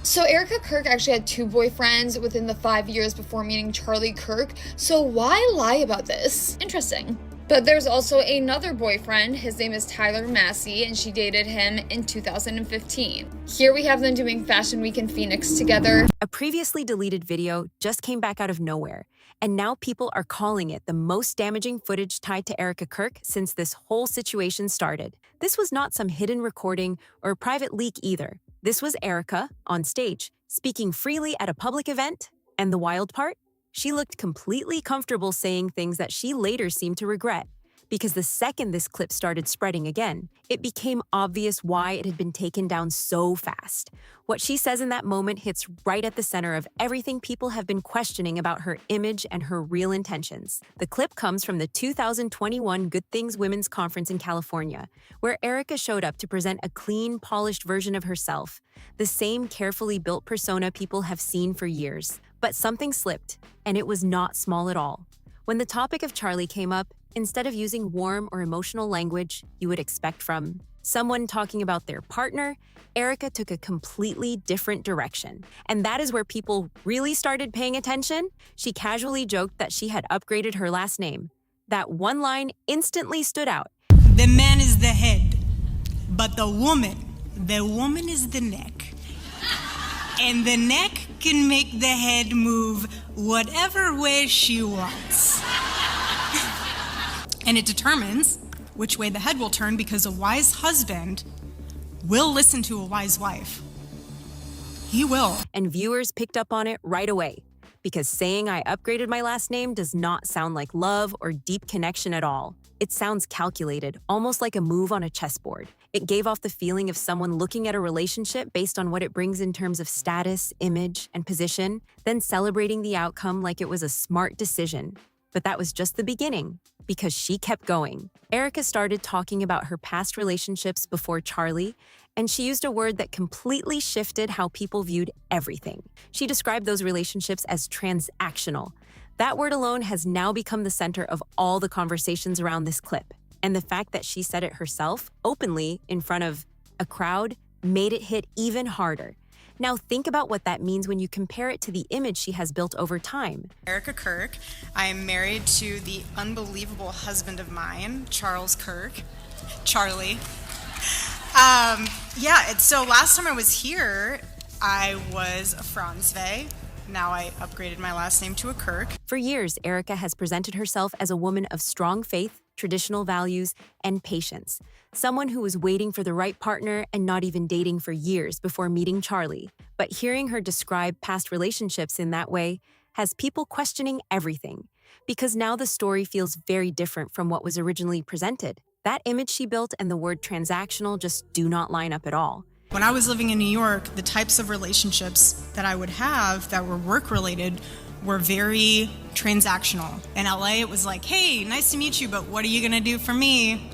So Erika Kirk actually had 2 boyfriends within the 5 years before meeting Charlie Kirk, so why lie about this? Interesting. But there's also another boyfriend. His name is Tyler Massey, and she dated him in 2015. Here we have them doing Fashion Week in Phoenix together. A previously deleted video just came back out of nowhere, and now people are calling it the most damaging footage tied to Erika Kirk since this whole situation started. This was not some hidden recording or a private leak either. This was Erika, on stage, speaking freely at a public event, and the wild part? She looked completely comfortable saying things that she later seemed to regret, because the second this clip started spreading again, it became obvious why it had been taken down so fast. What she says in that moment hits right at the center of everything people have been questioning about her image and her real intentions. The clip comes from the 2021 Good Things Women's Conference in California, where Erika showed up to present a clean, polished version of herself, the same carefully built persona people have seen for years. But something slipped, and it was not small at all. When the topic of Charlie came up, instead of using warm or emotional language you would expect from someone talking about their partner, Erika took a completely different direction. And that is where people really started paying attention. She casually joked that she had upgraded her last name. That one line instantly stood out. The man is the head, but the woman is the neck. And the neck can make the head move whatever way she wants. And it determines which way the head will turn, because a wise husband will listen to a wise wife. He will. And viewers picked up on it right away, because saying I upgraded my last name does not sound like love or deep connection at all. It sounds calculated, almost like a move on a chessboard. It gave off the feeling of someone looking at a relationship based on what it brings in terms of status, image, and position, then celebrating the outcome like it was a smart decision. But that was just the beginning, because she kept going. Erika started talking about her past relationships before Charlie, and she used a word that completely shifted how people viewed everything. She described those relationships as transactional. That word alone has now become the center of all the conversations around this clip. And the fact that she said it herself, openly, in front of a crowd, made it hit even harder. Now think about what that means when you compare it to the image she has built over time. Erika Kirk. I am married to the unbelievable husband of mine, Charles Kirk. Charlie. So last time I was here, I was a Franzwe. Now I upgraded my last name to a Kirk. For years, Erika has presented herself as a woman of strong faith, traditional values, and patience. Someone who was waiting for the right partner and not even dating for years before meeting Charlie. But hearing her describe past relationships in that way has people questioning everything, because now the story feels very different from what was originally presented. That image she built and the word transactional just do not line up at all. When I was living in New York, the types of relationships that I would have that were work-related were very transactional. In LA, it was like, hey, nice to meet you, but what are you gonna do for me?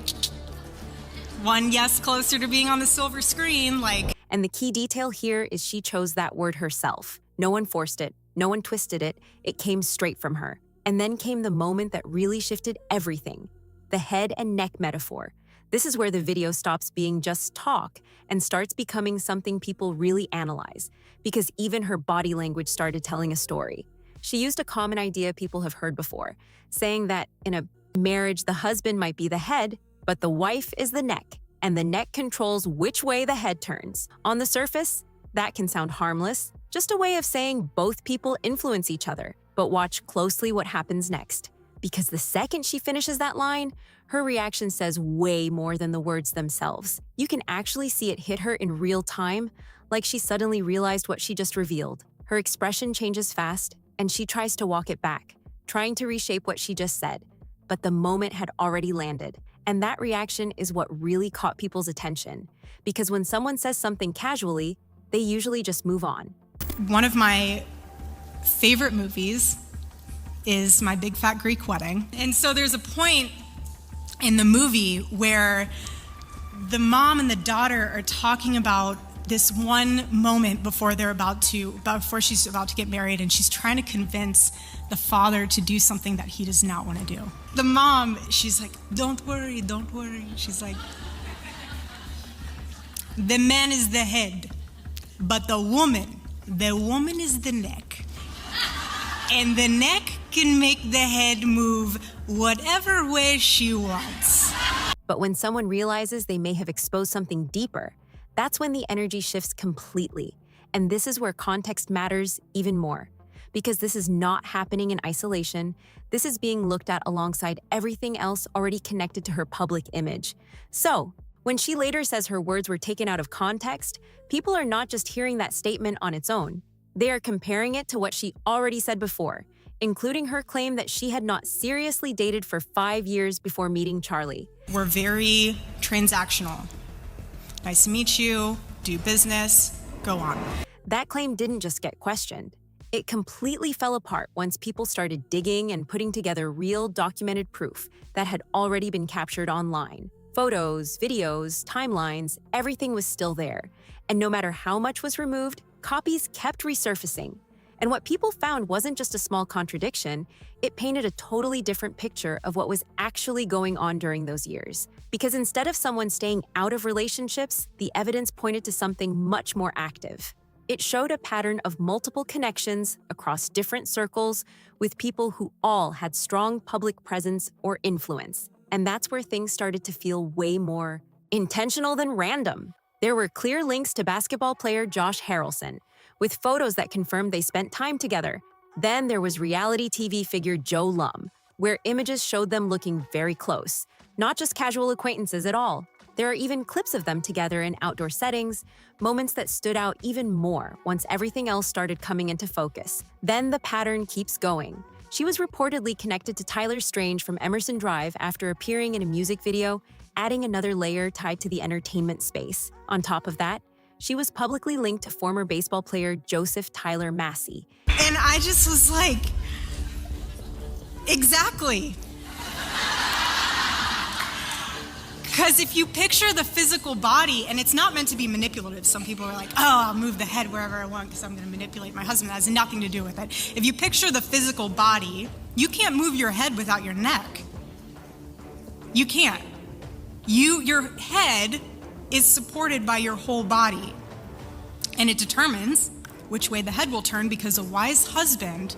One yes closer to being on the silver screen, like. And the key detail here is she chose that word herself. No one forced it, no one twisted it, it came straight from her. And then came the moment that really shifted everything. The head and neck metaphor. This is where the video stops being just talk and starts becoming something people really analyze, because even her body language started telling a story. She used a common idea people have heard before, saying that in a marriage, the husband might be the head, but the wife is the neck, and the neck controls which way the head turns. On the surface, that can sound harmless, just a way of saying both people influence each other. But watch closely what happens next, because the second she finishes that line, her reaction says way more than the words themselves. You can actually see it hit her in real time, like she suddenly realized what she just revealed. Her expression changes fast, and she tries to walk it back, trying to reshape what she just said. But the moment had already landed, and that reaction is what really caught people's attention. Because when someone says something casually, they usually just move on. One of my favorite movies is My Big Fat Greek Wedding. And so there's a point in the movie where the mom and the daughter are talking about this one moment before she's about to get married, and she's trying to convince the father to do something that he does not want to do. The mom, she's like, don't worry. She's like, the man is the head, but the woman the woman is the neck. And the neck can make the head move whatever way she wants. But when someone realizes they may have exposed something deeper, that's when the energy shifts completely. And this is where context matters even more. Because this is not happening in isolation, this is being looked at alongside everything else already connected to her public image. So, when she later says her words were taken out of context, people are not just hearing that statement on its own. They are comparing it to what she already said before, including her claim that she had not seriously dated for 5 years before meeting Charlie. We're very transactional. Nice to meet you, do business, go on. That claim didn't just get questioned. It completely fell apart once people started digging and putting together real documented proof that had already been captured online. Photos, videos, timelines, everything was still there. And no matter how much was removed, copies kept resurfacing. And what people found wasn't just a small contradiction, it painted a totally different picture of what was actually going on during those years. Because instead of someone staying out of relationships, the evidence pointed to something much more active. It showed a pattern of multiple connections across different circles with people who all had strong public presence or influence. And that's where things started to feel way more intentional than random. There were clear links to basketball player Josh Harrelson, with photos that confirmed they spent time together. Then there was reality TV figure Joe Lum, where images showed them looking very close, not just casual acquaintances at all. There are even clips of them together in outdoor settings, moments that stood out even more once everything else started coming into focus. Then the pattern keeps going. She was reportedly connected to Tyler Strange from Emerson Drive after appearing in a music video, adding another layer tied to the entertainment space. On top of that, she was publicly linked to former baseball player Joseph Tyler Massey. And I just was like, exactly. Because if you picture the physical body, and it's not meant to be manipulative. Some people are like, oh, I'll move the head wherever I want because I'm going to manipulate my husband. That has nothing to do with it. If you picture the physical body, you can't move your head without your neck. You can't. Your head is supported by your whole body. And it determines which way the head will turn because a wise husband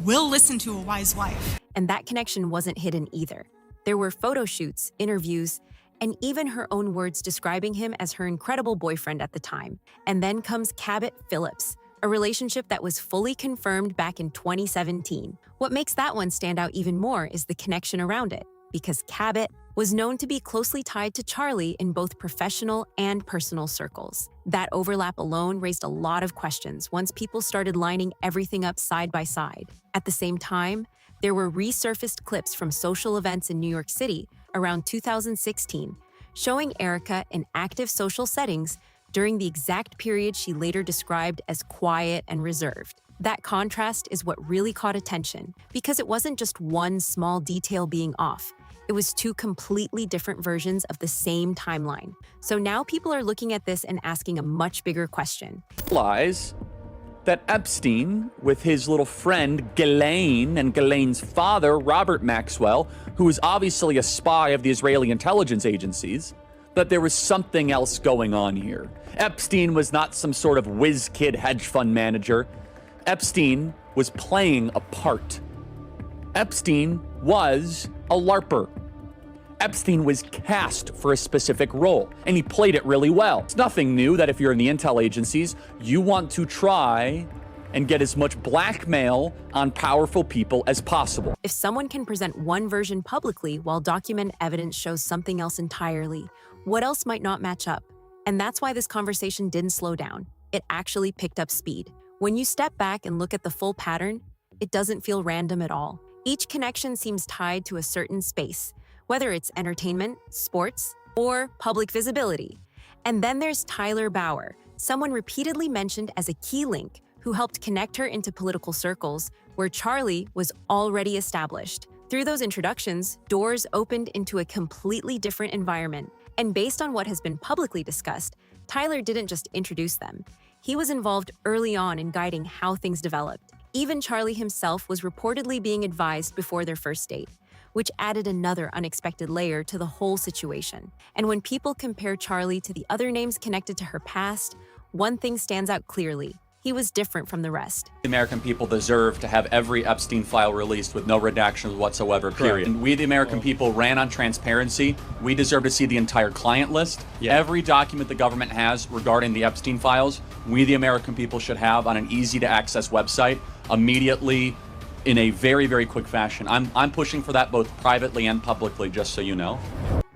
will listen to a wise wife. And that connection wasn't hidden either. There were photo shoots, interviews, and even her own words describing him as her incredible boyfriend at the time. And then comes Cabot Phillips, a relationship that was fully confirmed back in 2017. What makes that one stand out even more is the connection around it, because Cabot was known to be closely tied to Charlie in both professional and personal circles. That overlap alone raised a lot of questions once people started lining everything up side by side. At the same time, there were resurfaced clips from social events in New York City around 2016, showing Erika in active social settings during the exact period she later described as quiet and reserved. That contrast is what really caught attention, because it wasn't just one small detail being off. It was two completely different versions of the same timeline. So now people are looking at this and asking a much bigger question. Lies that Epstein, with his little friend Ghislaine and Ghislaine's father, Robert Maxwell, who was obviously a spy of the Israeli intelligence agencies, that there was something else going on here. Epstein was not some sort of whiz-kid hedge fund manager. Epstein was playing a part. Epstein was a LARPer. Epstein was cast for a specific role, and he played it really well. It's nothing new that if you're in the intel agencies, you want to try and get as much blackmail on powerful people as possible. If someone can present one version publicly while documented evidence shows something else entirely, what else might not match up? And that's why this conversation didn't slow down. It actually picked up speed. When you step back and look at the full pattern, it doesn't feel random at all. Each connection seems tied to a certain space, whether it's entertainment, sports, or public visibility. And then there's Tyler Bauer, someone repeatedly mentioned as a key link who helped connect her into political circles where Charlie was already established. Through those introductions, doors opened into a completely different environment. And based on what has been publicly discussed, Tyler didn't just introduce them. He was involved early on in guiding how things developed. Even Charlie himself was reportedly being advised before their first date, which added another unexpected layer to the whole situation. And when people compare Charlie to the other names connected to her past, one thing stands out clearly. He was different from the rest. The American people deserve to have every Epstein file released with no redactions whatsoever, period. And we, the American people, ran on transparency. We deserve to see the entire client list. Yeah. Every document the government has regarding the Epstein files, we, the American people, should have on an easy-to-access website immediately in a very, very quick fashion. I'm pushing for that both privately and publicly, just so you know.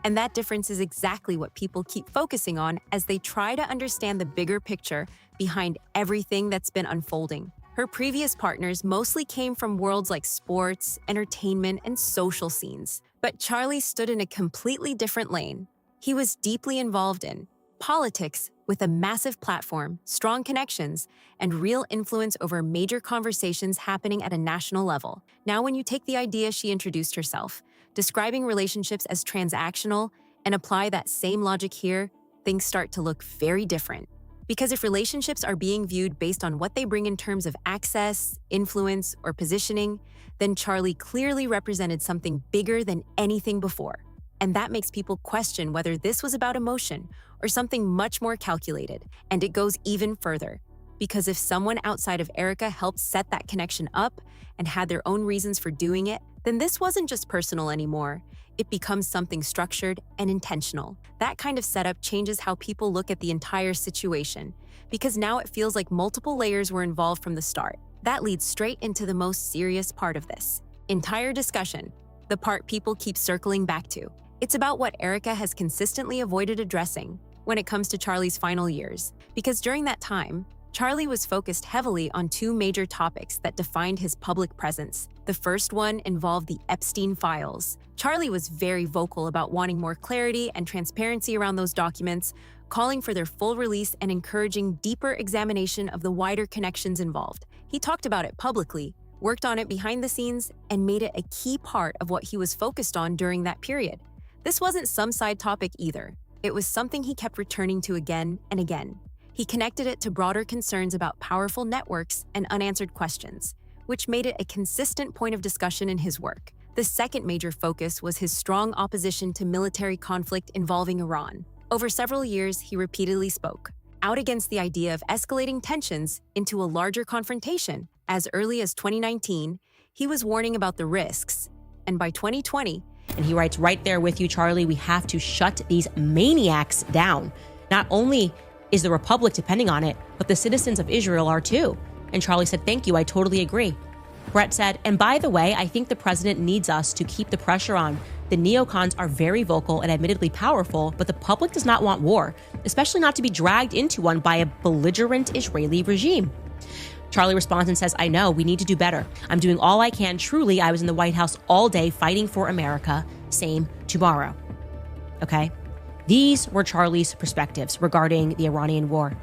And that difference is exactly what people keep focusing on as they try to understand the bigger picture behind everything that's been unfolding. Her previous partners mostly came from worlds like sports, entertainment, and social scenes. But Charlie stood in a completely different lane. He was deeply involved in politics with a massive platform, strong connections, and real influence over major conversations happening at a national level. Now, when you take the idea she introduced herself, describing relationships as transactional, and apply that same logic here, things start to look very different. Because if relationships are being viewed based on what they bring in terms of access, influence, or positioning, then Charlie clearly represented something bigger than anything before. And that makes people question whether this was about emotion or something much more calculated. And it goes even further. Because if someone outside of Erika helped set that connection up and had their own reasons for doing it, then this wasn't just personal anymore. It becomes something structured and intentional. That kind of setup changes how people look at the entire situation, because now it feels like multiple layers were involved from the start. That leads straight into the most serious part of this entire discussion, the part people keep circling back to. It's about what Erika has consistently avoided addressing when it comes to Charlie's final years, because during that time, Charlie was focused heavily on two major topics that defined his public presence. The first one involved the Epstein files. Charlie was very vocal about wanting more clarity and transparency around those documents, calling for their full release and encouraging deeper examination of the wider connections involved. He talked about it publicly, worked on it behind the scenes, and made it a key part of what he was focused on during that period. This wasn't some side topic either. It was something he kept returning to again and again. He connected it to broader concerns about powerful networks and unanswered questions, which made it a consistent point of discussion in his work. The second major focus was his strong opposition to military conflict involving Iran. Over several years, he repeatedly spoke out against the idea of escalating tensions into a larger confrontation. As early as 2019, he was warning about the risks, and by 2020, and he writes right there with you, Charlie, we have to shut these maniacs down. Not only is the Republic depending on it, but the citizens of Israel are too. And Charlie said, thank you, I totally agree. Brett said, and by the way, I think the president needs us to keep the pressure on. The neocons are very vocal and admittedly powerful, but the public does not want war, especially not to be dragged into one by a belligerent Israeli regime. Charlie responds and says, I know, we need to do better. I'm doing all I can. Truly, I was in the White House all day fighting for America. Same tomorrow. Okay? These were Charlie's perspectives regarding the Iranian war.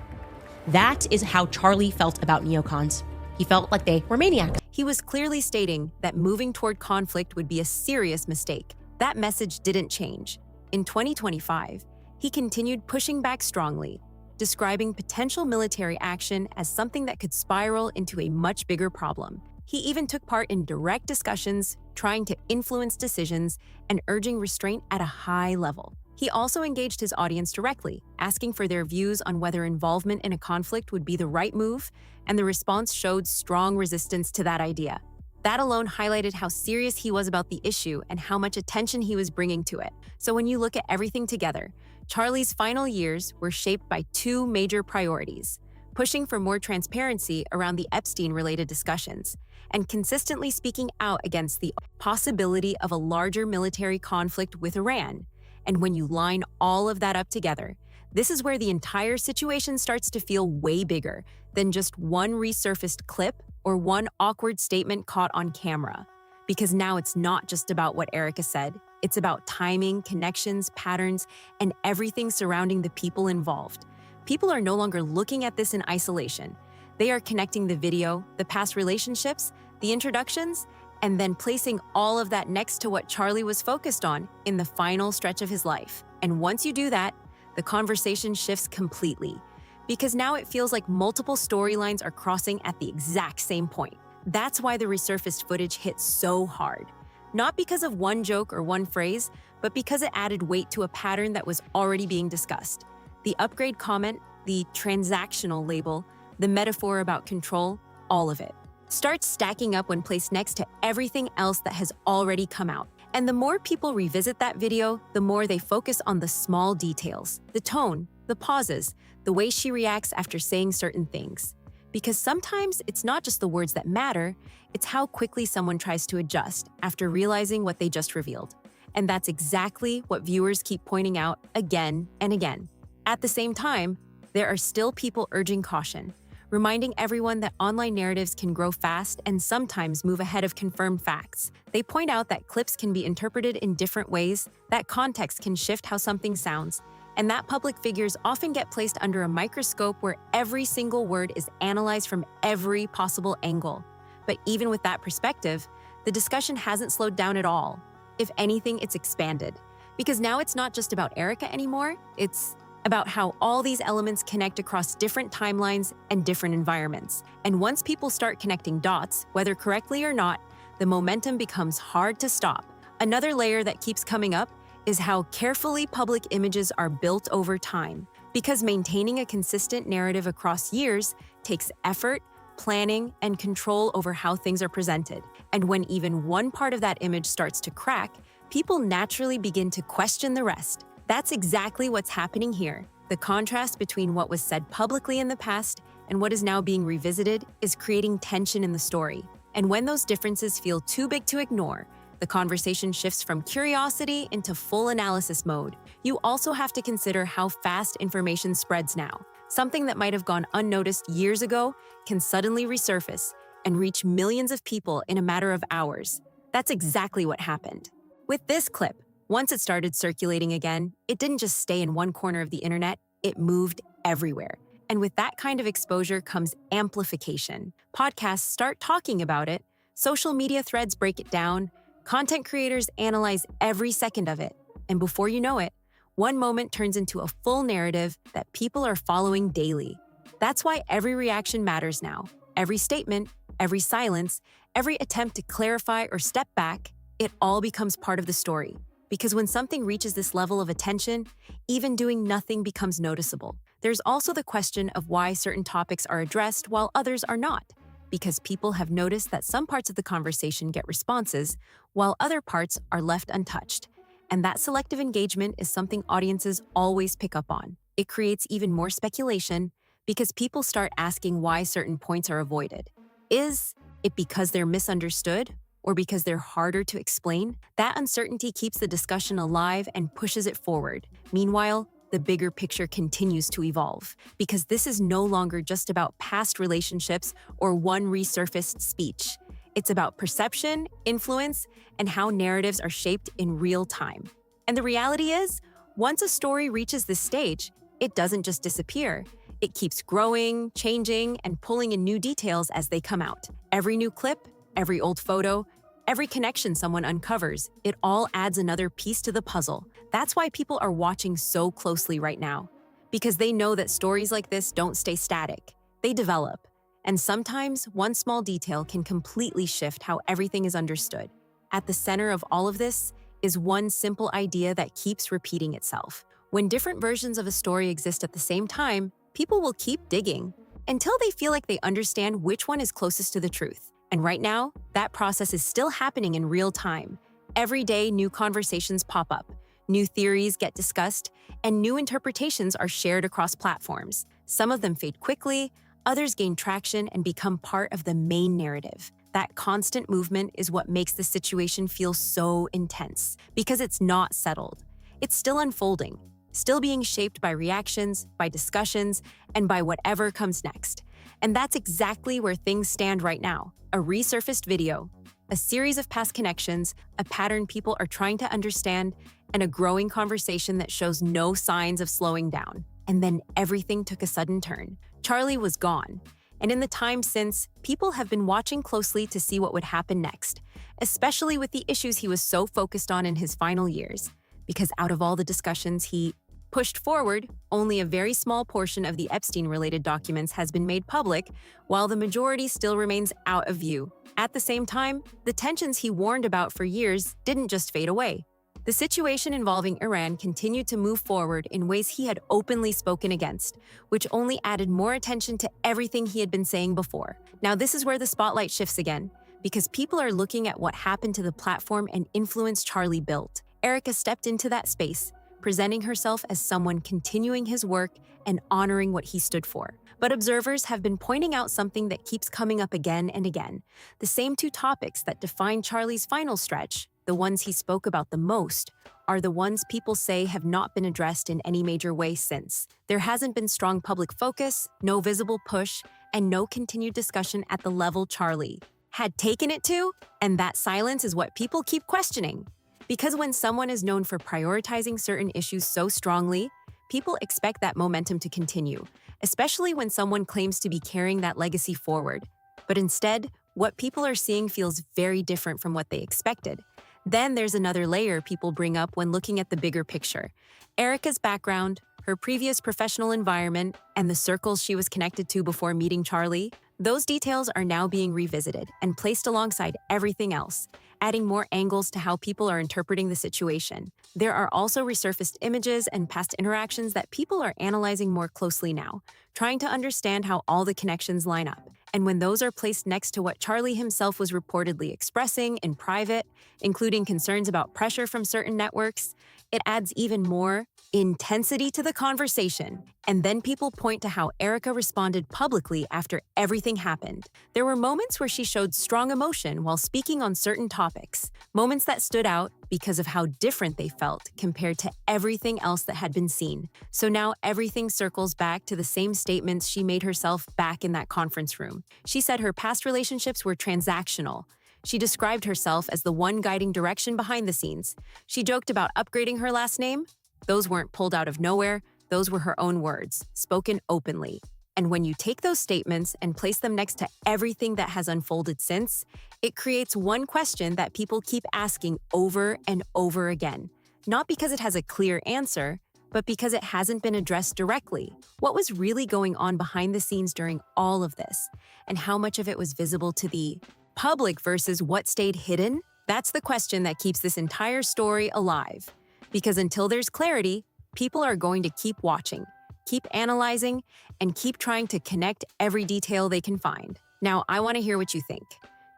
That is how Charlie felt about neocons. He felt like they were maniacs. He was clearly stating that moving toward conflict would be a serious mistake. That message didn't change. In 2025, he continued pushing back strongly, describing potential military action as something that could spiral into a much bigger problem. He even took part in direct discussions, trying to influence decisions and urging restraint at a high level. He also engaged his audience directly, asking for their views on whether involvement in a conflict would be the right move, and the response showed strong resistance to that idea. That alone highlighted how serious he was about the issue and how much attention he was bringing to it. So when you look at everything together, Charlie's final years were shaped by two major priorities: pushing for more transparency around the Epstein-related discussions, and consistently speaking out against the possibility of a larger military conflict with Iran. And when you line all of that up together, this is where the entire situation starts to feel way bigger than just one resurfaced clip or one awkward statement caught on camera. Because now it's not just about what Erika said, it's about timing, connections, patterns, and everything surrounding the people involved. People are no longer looking at this in isolation. They are connecting the video, the past relationships, the introductions, and then placing all of that next to what Charlie was focused on in the final stretch of his life. And once you do that, the conversation shifts completely, because now it feels like multiple storylines are crossing at the exact same point. That's why the resurfaced footage hit so hard. Not because of one joke or one phrase, but because it added weight to a pattern that was already being discussed. The upgrade comment, the transactional label, the metaphor about control, all of it, starts stacking up when placed next to everything else that has already come out. And the more people revisit that video, the more they focus on the small details, the tone, the pauses, the way she reacts after saying certain things. Because sometimes it's not just the words that matter, it's how quickly someone tries to adjust after realizing what they just revealed. And that's exactly what viewers keep pointing out again and again. At the same time, there are still people urging caution, reminding everyone that online narratives can grow fast and sometimes move ahead of confirmed facts. They point out that clips can be interpreted in different ways, that context can shift how something sounds, and that public figures often get placed under a microscope where every single word is analyzed from every possible angle. But even with that perspective, the discussion hasn't slowed down at all. If anything, it's expanded. Because now it's not just about Erika anymore, it's about how all these elements connect across different timelines and different environments. And once people start connecting dots, whether correctly or not, the momentum becomes hard to stop. Another layer that keeps coming up is how carefully public images are built over time. Because maintaining a consistent narrative across years takes effort, planning, and control over how things are presented. And when even one part of that image starts to crack, people naturally begin to question the rest. That's exactly what's happening here. The contrast between what was said publicly in the past and what is now being revisited is creating tension in the story. And when those differences feel too big to ignore, the conversation shifts from curiosity into full analysis mode. You also have to consider how fast information spreads now. Something that might have gone unnoticed years ago can suddenly resurface and reach millions of people in a matter of hours. That's exactly what happened. With this clip, once it started circulating again, it didn't just stay in one corner of the internet, it moved everywhere. And with that kind of exposure comes amplification. Podcasts start talking about it, social media threads break it down, content creators analyze every second of it. And before you know it, one moment turns into a full narrative that people are following daily. That's why every reaction matters now. Every statement, every silence, every attempt to clarify or step back, it all becomes part of the story. Because when something reaches this level of attention, even doing nothing becomes noticeable. There's also the question of why certain topics are addressed while others are not. Because people have noticed that some parts of the conversation get responses, while other parts are left untouched. And that selective engagement is something audiences always pick up on. It creates even more speculation because people start asking why certain points are avoided. Is it because they're misunderstood? Or because they're harder to explain? That uncertainty keeps the discussion alive and pushes it forward. Meanwhile, the bigger picture continues to evolve, because this is no longer just about past relationships or one resurfaced speech. It's about perception, influence, and how narratives are shaped in real time. And the reality is, once a story reaches this stage, it doesn't just disappear. It keeps growing, changing, and pulling in new details as they come out. Every new clip, every old photo, every connection someone uncovers, it all adds another piece to the puzzle. That's why people are watching so closely right now. Because they know that stories like this don't stay static. They develop. And sometimes one small detail can completely shift how everything is understood. At the center of all of this is one simple idea that keeps repeating itself. When different versions of a story exist at the same time, people will keep digging until they feel like they understand which one is closest to the truth. And right now, that process is still happening in real time. Every day, new conversations pop up, new theories get discussed, and new interpretations are shared across platforms. Some of them fade quickly, others gain traction and become part of the main narrative. That constant movement is what makes the situation feel so intense, because it's not settled. It's still unfolding, still being shaped by reactions, by discussions, and by whatever comes next. And that's exactly where things stand right now. A resurfaced video, a series of past connections, a pattern people are trying to understand, and a growing conversation that shows no signs of slowing down. And then everything took a sudden turn. Charlie was gone. And in the time since, people have been watching closely to see what would happen next, especially with the issues he was so focused on in his final years. Because out of all the discussions he pushed forward, only a very small portion of the Epstein-related documents has been made public, while the majority still remains out of view. At the same time, the tensions he warned about for years didn't just fade away. The situation involving Iran continued to move forward in ways he had openly spoken against, which only added more attention to everything he had been saying before. Now, this is where the spotlight shifts again, because people are looking at what happened to the platform and influence Charlie built. Erika stepped into that space, presenting herself as someone continuing his work and honoring what he stood for. But observers have been pointing out something that keeps coming up again and again. The same two topics that define Charlie's final stretch, the ones he spoke about the most, are the ones people say have not been addressed in any major way since. There hasn't been strong public focus, no visible push, and no continued discussion at the level Charlie had taken it to, and that silence is what people keep questioning. Because when someone is known for prioritizing certain issues so strongly, people expect that momentum to continue, especially when someone claims to be carrying that legacy forward. But instead, what people are seeing feels very different from what they expected. Then there's another layer people bring up when looking at the bigger picture. Erika's background, her previous professional environment, and the circles she was connected to before meeting Charlie, those details are now being revisited and placed alongside everything else, adding more angles to how people are interpreting the situation. There are also resurfaced images and past interactions that people are analyzing more closely now, trying to understand how all the connections line up. And when those are placed next to what Charlie himself was reportedly expressing in private, including concerns about pressure from certain networks, it adds even more intensity to the conversation. And then people point to how Erika responded publicly after everything happened. There were moments where she showed strong emotion while speaking on certain topics, moments that stood out because of how different they felt compared to everything else that had been seen. So now everything circles back to the same statements she made herself back in that conference room. She said her past relationships were transactional. She described herself as the one guiding direction behind the scenes. She joked about upgrading her last name. Those weren't pulled out of nowhere. Those were her own words, spoken openly. And when you take those statements and place them next to everything that has unfolded since, it creates one question that people keep asking over and over again. Not because it has a clear answer, but because it hasn't been addressed directly. What was really going on behind the scenes during all of this? And how much of it was visible to the public versus what stayed hidden? That's the question that keeps this entire story alive. Because until there's clarity, people are going to keep watching, keep analyzing, and keep trying to connect every detail they can find. Now, I want to hear what you think.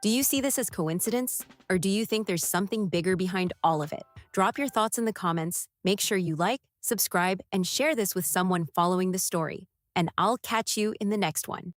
Do you see this as coincidence, or do you think there's something bigger behind all of it? Drop your thoughts in the comments, make sure you like, subscribe, and share this with someone following the story. And I'll catch you in the next one.